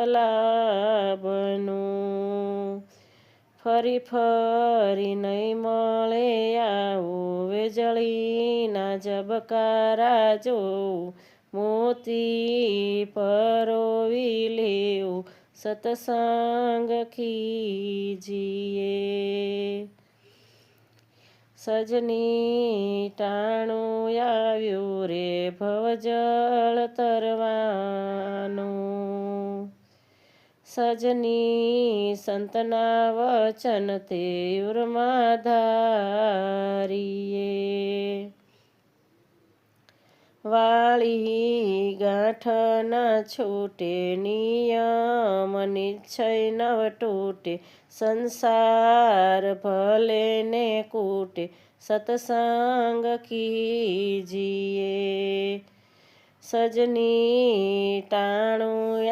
લાભનું ફરી ફરી નહીં મળે આવું વીજળીના ઝબકારા જોઉં મોતી પરોવી લેવું સતસંગ કીજીએ સજની ટાણું આવ્યું રે ભવજળ તરવાનું સજની સંતના વચન તે ઉરમાં ધારીએ વાળી ગાંઠ ન છૂટે નિયમ નિશ્ચય નવ તૂટે સંસાર ભલે ને કૂટે સતસંગ કીજીએ સજની ટાણું